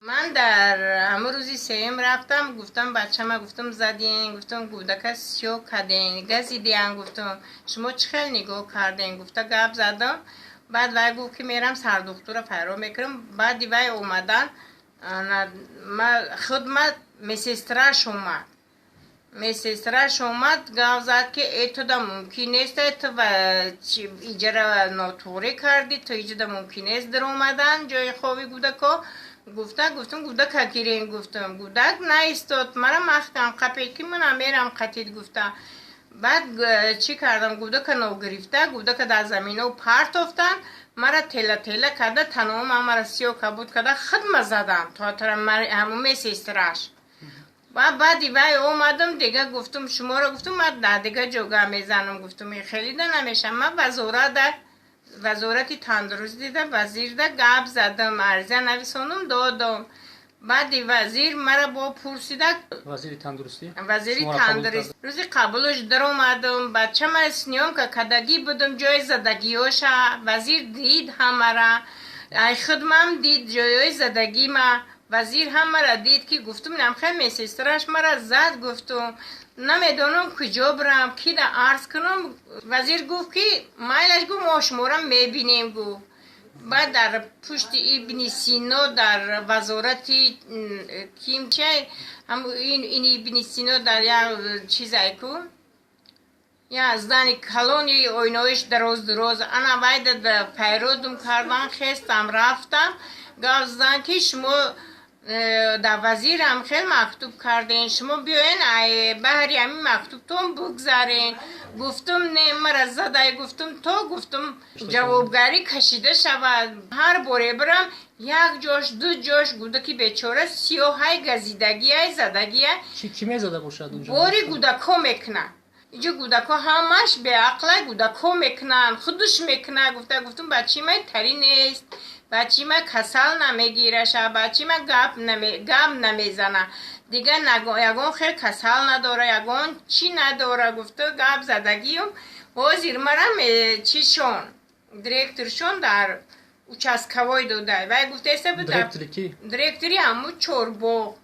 من در همون روزی سیم رفتم، گفتم بچه ما، گفتم زدین، گفتم گودک سیو کردین گزیدین، گفتم شما چه خیلی نگاه کردین، گفته گپ زدم. بعد وای گفت که میرم سر دکتر پیرو میکنم. بعد وای اومدن، ما خدمت مسیستراش اومد. مسیستراش اومد گفت زد که ای تو دا ممکن نیست تو و ایجاره ناتوری کردی، تو ایجاره ممکن نیست در اومدن جای خوابی گودکو. گفتم گودک گیرین، گفتم گودک نایستاد، مرا مختم قپی که من میرم قتید. گفته بعد چی کردم، گودک نو گرفته، گودک در زمینه و پرت افتن، مرا تله تله کرده، تنوم مرا سیو کبود کرده، خدمه زدن تا همون میسیستراش. و بعدی وای اومدم دیگه، گفتم شما رو، گفتم من دیگه جوگه میزنم، گفتم این خیلی ده نمیشم. من وزارت تندرستی ده وزیر ده گپ زدم، عرضه نویسانم دادم. بعدی وزیر مرا با پرسیده، وزیر تندرستی روزی قبولش در اومدم، بچه من اسنیام که کدگی بودم جای زدگیوشا، وزیر دید همه، ای خدمم دید جای زدگی ما، وزیر هم مرا دید که گفتم نمخه میسیسترش مرا زد، گفتم نمیدونم کجا برم کی دا عرض کنم. وزیر گفت که مایلش گفت ما شمارم میبینیم. گفت بعد در پشت ابن سینا در وزارت کیم چه هم این ابن سینا در یک چیزایی کو یا از دانی کلونی اوینویش دراز انا باید در پیرودم کردن، خستم رفتم گفتن که شما در وزیرم خیلی مکتوب کردین، شما بیاین بهری همین مکتوبتون بگذارین. گفتم نه مرا زده، گفتم تو، گفتم جوابگاری کشیده شود. هر باره برم یک جاش دو جاش گودکی بیچاره سیاهای گزیدگی های زدگی های. کی میزده باشد اونجا؟ باری گودکا میکنن اینجا، گودکا همش به عقل گودکا میکنن، خودش میکنه. گفتم بچی من تری نیست، بچی من کسل نمیگیرش، بچی من گپ نمیزنه دیگه، یگان خیلی کسل نداره، یگان چی نداره. گفته گپ زدگیم وزیر مرم چی شون دیرکتر شون در اوچسکوای دوده و گفته ایسته بود دیرکتری کی؟ دیرکتری همون چوربو.